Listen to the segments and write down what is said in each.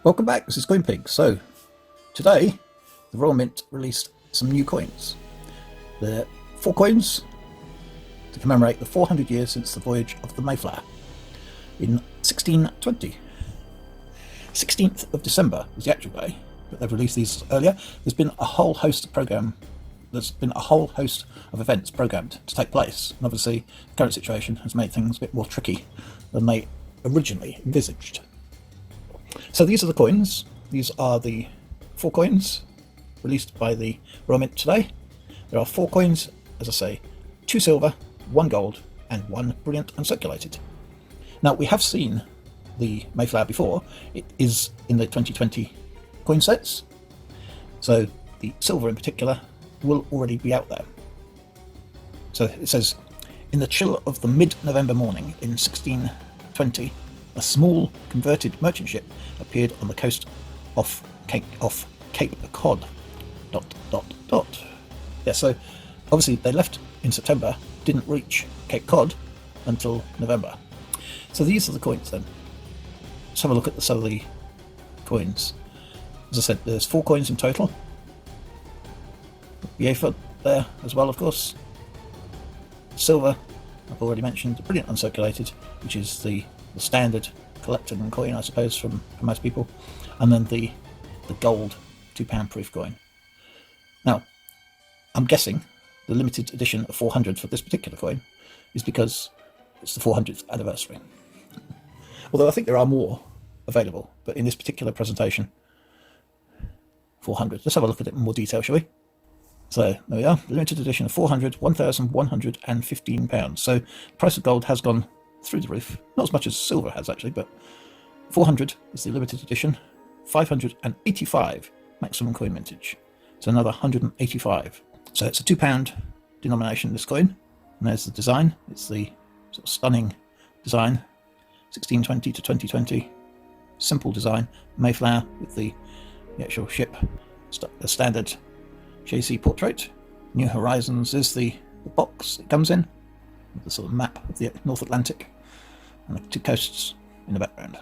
Welcome back, this is Coin Pig. So, today, the Royal Mint released some new coins. They're 4 coins to commemorate the 400 years since the voyage of the Mayflower in 1620. 16th of December was the actual day, but they've released these earlier. There's been a whole host of events programmed to take place, and obviously the current situation has made things a bit more tricky than they originally envisaged. So these are the coins. These are the 4 coins released by the Royal Mint today. There are 4 coins, as I say, 2 silver, 1 gold, and 1 brilliant uncirculated. Now, we have seen the Mayflower before. It is in the 2020 coin sets, so the silver in particular will already be out there. So it says, in the chill of the mid-November morning in 1620, a small converted merchant ship appeared on the coast off Cape Cod. ... Yeah, so obviously they left in September, didn't reach Cape Cod until November. So these are the coins then. Let's have a look at some of the coins. As I said, there's 4 coins in total. The aphid there as well, of course. Silver, I've already mentioned. The brilliant uncirculated, which is the standard collecting coin, I suppose, from most people. And then the gold £2 proof coin. Now, I'm guessing the limited edition of 400 for this particular coin is because it's the 400th anniversary. Although I think there are more available, but in this particular presentation, 400. Let's have a look at it in more detail, shall we? So there we are, the limited edition of 400, £1,115. So the price of gold has gone through the roof, not as much as silver has actually, but 400 is the limited edition, 585 maximum coin mintage, so another 185. So it's a £2 denomination, this coin, and there's the design. It's the sort of stunning design, 1620 to 2020, simple design, Mayflower with the actual ship, the standard JC portrait. New Horizons is the box it comes in, with the sort of map of the North Atlantic and the 2 coasts in the background.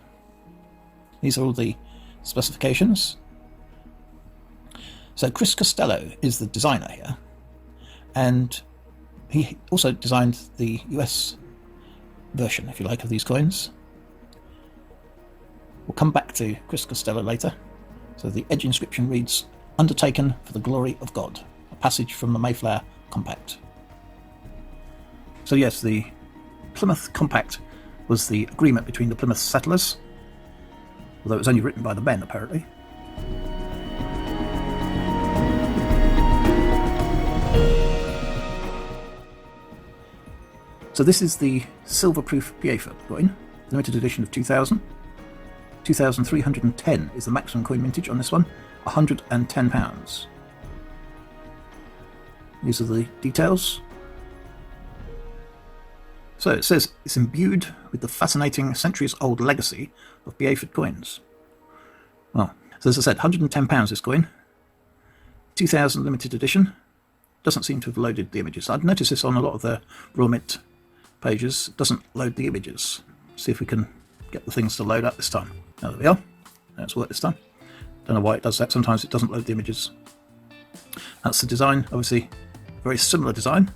These are all the specifications. So Chris Costello is the designer here, and he also designed the US version, if you like, of these coins. We'll come back to Chris Costello later. So the edge inscription reads, "Undertaken for the glory of God," a passage from the Mayflower Compact. So yes, the Plymouth Compact was the agreement between the Plymouth settlers, although it was only written by the men, apparently. So this is the silver-proof Piefer coin, limited edition of 2000. 2,310 is the maximum coin mintage on this one, £110. These are the details. So it says it's imbued with the fascinating centuries-old legacy of Piefer coins. Well, so as I said, £110 this coin, 2000 limited edition. Doesn't seem to have loaded the images. I'd noticed this on a lot of the Royal Mint pages. It doesn't load the images. See if we can get the things to load up this time. Now there we are. That's worked this time. Don't know why it does that. Sometimes it doesn't load the images. That's the design. Obviously, very similar design.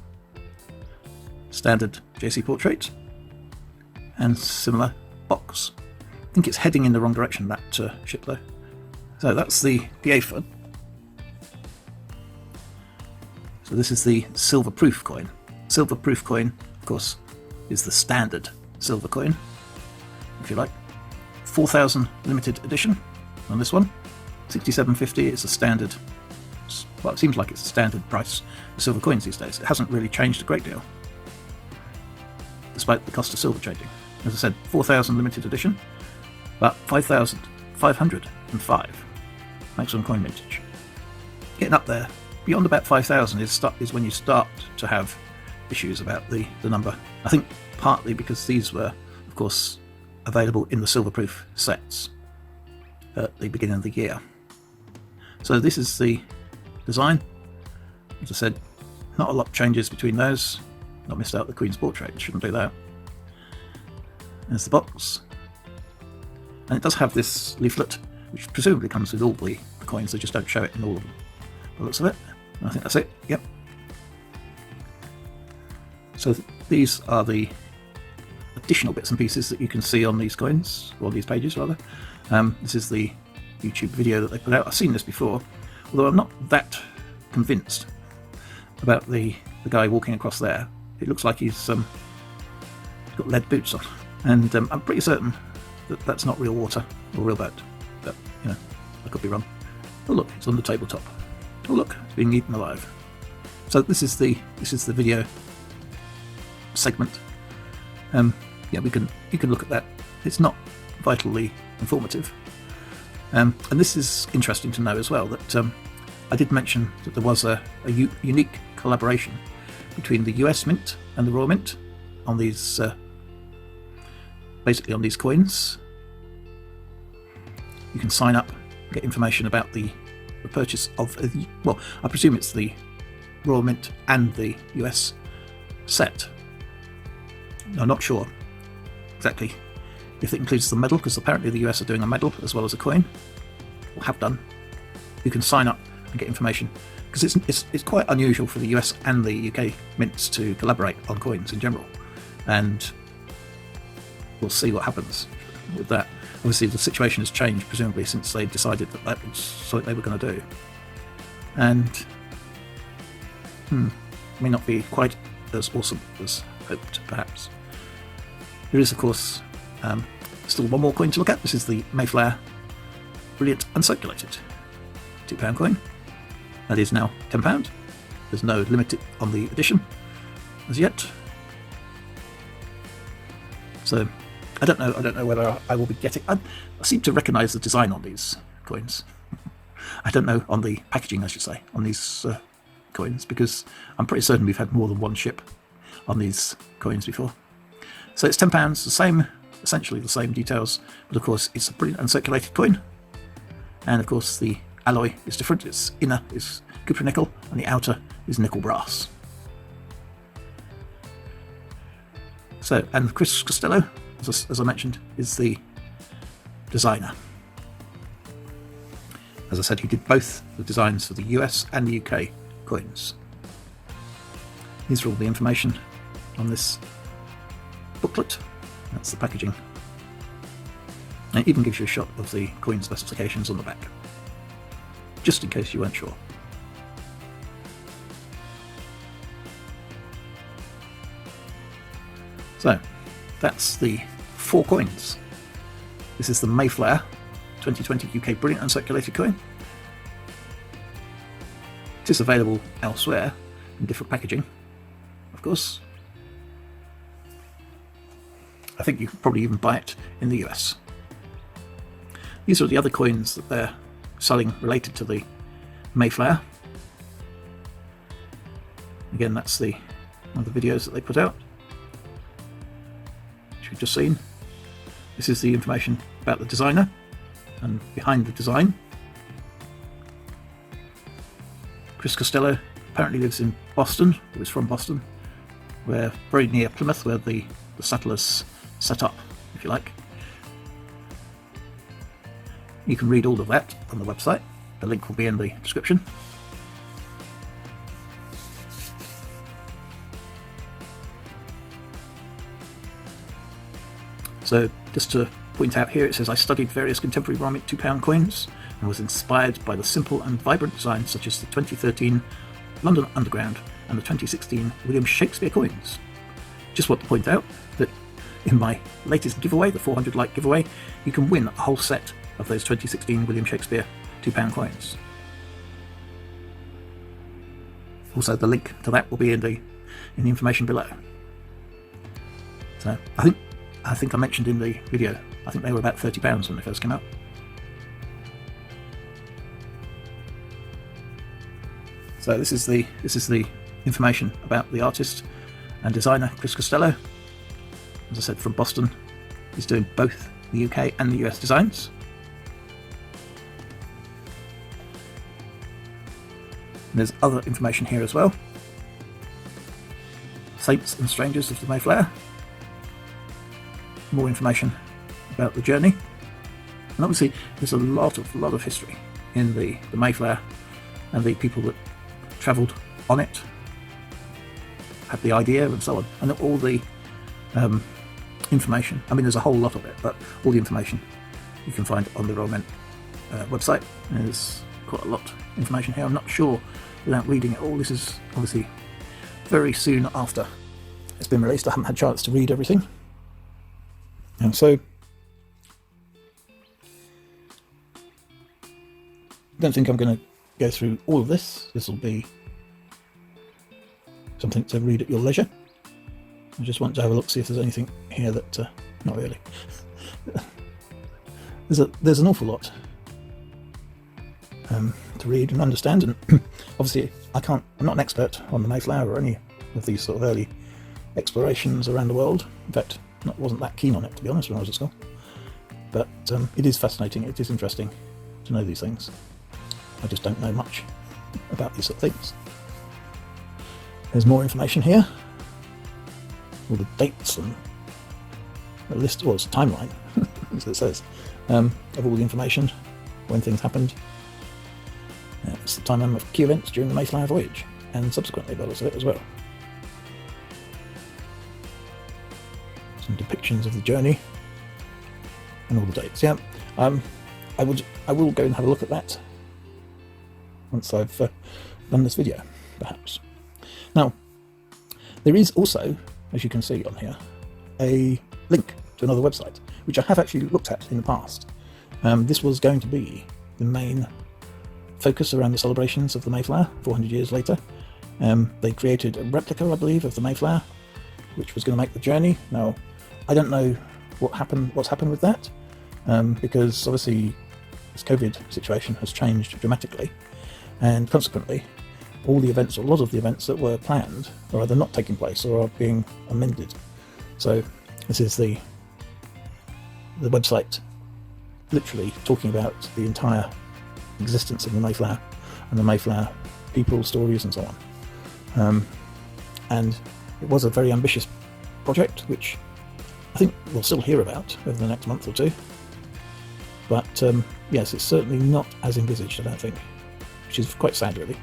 Standard JC portrait and similar box. I think it's heading in the wrong direction, that ship though. So that's the Piefer. So this is the silver proof coin. Silver proof coin, of course, is the standard silver coin, if you like. 4,000 limited edition on this one. 67.50 is the standard. Well, it seems like it's the standard price for silver coins these days. It hasn't really changed a great deal, despite the cost of silver changing. As I said, 4,000 limited edition, but 5,505 maximum coin mintage. Getting up there, beyond about 5,000 is when you start to have issues about the number. I think partly because these were, of course, available in the silver-proof sets at the beginning of the year. So this is the design. As I said, not a lot changes between those. Not missed out the Queen's portrait, shouldn't do that. There's the box. And it does have this leaflet which presumably comes with all the coins. They just don't show it in all of them. By the looks of it. I think that's it. Yep. So these are the additional bits and pieces that you can see on these coins, or these pages rather. This is the YouTube video that they put out. I've seen this before, although I'm not that convinced about the guy walking across there. It looks like he's got lead boots on, and I'm pretty certain that that's not real water or real boat, but you know, I could be wrong. Oh look, it's on the tabletop. Oh look, it's being eaten alive. So this is the video segment. Yeah, you can look at that. It's not vitally informative, and this is interesting to know as well, that I did mention that there was a unique collaboration between the US Mint and the Royal Mint on these, basically on these coins. You can sign up, get information about the purchase of, well, I presume it's the Royal Mint and the US set. I'm not sure exactly if it includes the medal, because apparently the US are doing a medal as well as a coin, or have done. You can sign up and get information, because it's quite unusual for the US and the UK mints to collaborate on coins in general, and we'll see what happens with that. Obviously the situation has changed, presumably, since they decided that that was something they were going to do, and may not be quite as awesome as hoped, perhaps. There is, of course, still one more coin to look at. This is the Mayflower Brilliant Uncirculated £2 coin. That is now £10. There's no limit on the edition as yet. So I don't know whether I will be getting. I seem to recognise the design on these coins. I don't know on the packaging, I should say, on these coins, because I'm pretty certain we've had more than one ship on these coins before. So it's £10, the same, essentially the same details, but of course it's a brilliant uncirculated coin, and of course the alloy is different. Its inner is copper nickel and the outer is nickel brass. So, and Chris Costello, as I mentioned, is the designer. As I said, he did both the designs for the US and the UK coins. These are all the information on this booklet. That's the packaging. And it even gives you a shot of the coin specifications on the back, just in case you weren't sure. So that's the 4 coins. This is the Mayflower 2020 UK Brilliant Uncirculated coin. It is available elsewhere in different packaging, of course. I think you can probably even buy it in the US. These are the other coins that they're selling related to the Mayflower. Again, that's the one of the videos that they put out, which we've just seen. This is the information about the designer and behind the design. Chris Costello apparently lives in Boston, or is from Boston, where very near Plymouth, where the settlers set up, if you like. You can read all of that on the website. The link will be in the description. So just to point out here, it says, I studied various contemporary Royal Mint £2 coins and was inspired by the simple and vibrant designs such as the 2013 London Underground and the 2016 William Shakespeare coins. Just want to point out that in my latest giveaway, the 400 like giveaway, you can win a whole set of those 2016 William Shakespeare £2 coins. Also, the link to that will be in the information below. So I think I mentioned in the video, I think they were about £30 when they first came out. So this is the information about the artist and designer Chris Costello. As I said, from Boston. He's doing both the UK and the US designs. And there's other information here as well. Saints and Strangers of the Mayflower. More information about the journey. And obviously there's a lot of history in the Mayflower, and the people that travelled on it had the idea and so on, and all the information. I mean, there's a whole lot of it, but all the information you can find on the Royal Mint website. There's quite a lot of information here. I'm not sure without reading it all. This is obviously very soon after it's been released. I haven't had a chance to read everything, and so I don't think I'm going to go through all of this. This will be something to read at your leisure. I just want to have a look, see if there's anything here that not really. There's an awful lot to read and understand, and obviously I'm not an expert on the Mayflower or any of these sort of early explorations around the world. In fact, I wasn't that keen on it, to be honest, when I was at school. But it is fascinating, it is interesting to know these things. I just don't know much about these sort of things. There's more information here. All the dates and a list, well, it's a timeline, as it says, of all the information, when things happened. It's the timeline of key events during the Mayflower voyage, and subsequently by the looks of it as well. Some depictions of the journey, and all the dates. Yeah, I will go and have a look at that once I've done this video, perhaps. Now, there is also, as you can see on here, a link to another website, which I have actually looked at in the past. This was going to be the main focus around the celebrations of the Mayflower 400 years later. They created a replica, I believe, of the Mayflower, which was going to make the journey. Now, I don't know what's happened with that, because obviously this COVID situation has changed dramatically, and consequently all the events, or a lot of the events that were planned, are either not taking place or are being amended. So this is the website literally talking about the entire existence of the Mayflower and the Mayflower people, stories and so on. And it was a very ambitious project, which I think we'll still hear about over the next month or two. But yes, it's certainly not as envisaged, I don't think, which is quite sad really.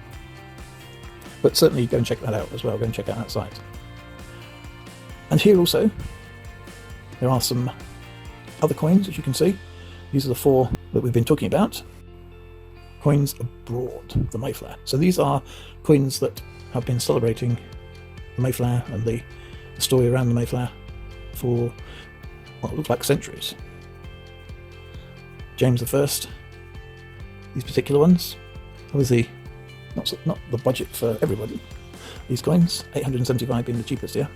But certainly go and check that out as well, go and check out that site. And here also, there are some other coins, as you can see. These are the 4 that we've been talking about. Coins abroad, the Mayflower. So these are coins that have been celebrating the Mayflower and the story around the Mayflower for what looks like centuries. James I, these particular ones, obviously not the budget for everybody. These coins, 875 being the cheapest here,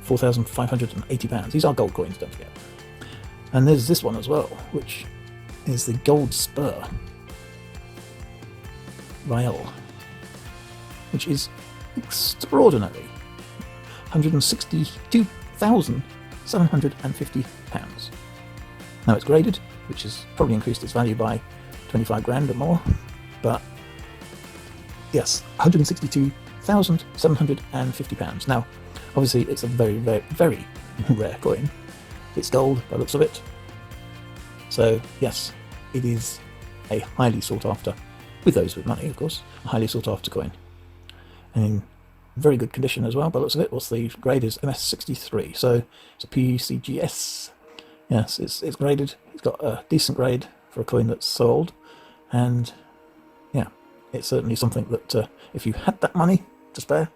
£4,580. These are gold coins, don't forget. And there's this one as well, which is the gold Spur Rael, which is extraordinary, £162,750. Now it's graded, which has probably increased its value by 25 grand or more, but yes, £162,750. Now, obviously it's a very, very, very rare coin. It's gold by the looks of it. So yes, it is a highly sought after, with those with money of course, a highly sought after coin. And in very good condition as well by the looks of it. What's the grade is MS63, so it's a PCGS. Yes, it's graded. It's got a decent grade for a coin that's so old, and yeah, it's certainly something that if you had that money to spare,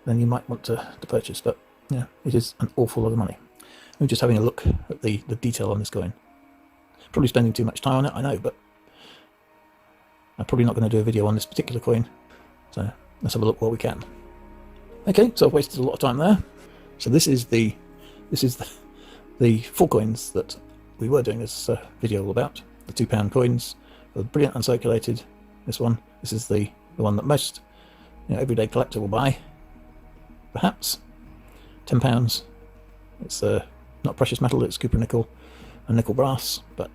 then you might want to purchase. But yeah, it is an awful lot of money. I'm just having a look at the detail on this coin. Probably spending too much time on it, I know, but I'm probably not going to do a video on this particular coin. So let's have a look while we can. Okay, so I've wasted a lot of time there. So this is the 4 coins that we were doing this video all about. The £2 coins, the brilliant uncirculated. This is the one that most everyday collector will buy. Perhaps £10. It's not precious metal, it's copper nickel and nickel brass, but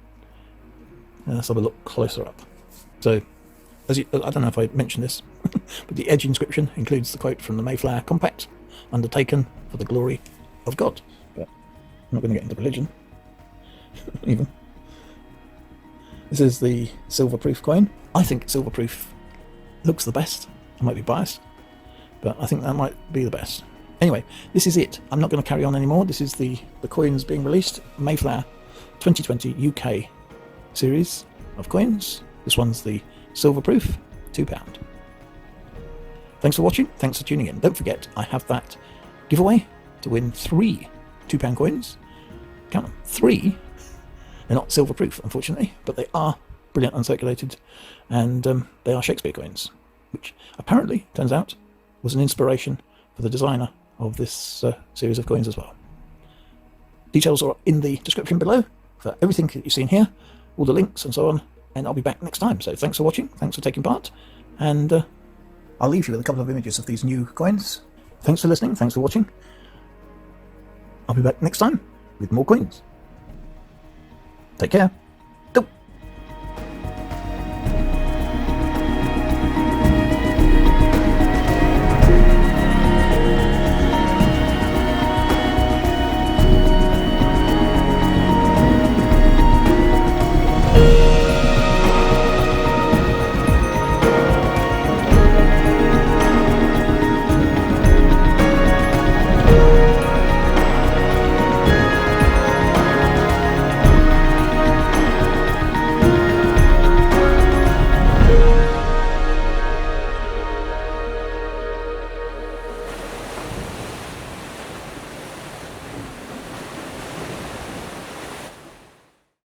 let's have a look closer up. So, I don't know if I mentioned this, but the edge inscription includes the quote from the Mayflower Compact, undertaken for the glory of God. But I'm not going to get into religion, even. This is the silver-proof coin. I think silver-proof looks the best. I might be biased, but I think that might be the best. Anyway, this is it. I'm not going to carry on anymore. This is the coins being released. Mayflower 2020 UK series of coins. This one's the silver-proof, £2. Thanks for watching. Thanks for tuning in. Don't forget, I have that giveaway to win 3 £2 coins. Count them, 3. They're not silver-proof, unfortunately, but they are brilliant uncirculated, and they are Shakespeare coins, which apparently, turns out, was an inspiration for the designer of this series of coins as well. Details are in the description below for everything that you've seen here, all the links and so on, and I'll be back next time. So thanks for watching, thanks for taking part, and I'll leave you with a couple of images of these new coins. Thanks for listening, thanks for watching. I'll be back next time with more coins. Take care.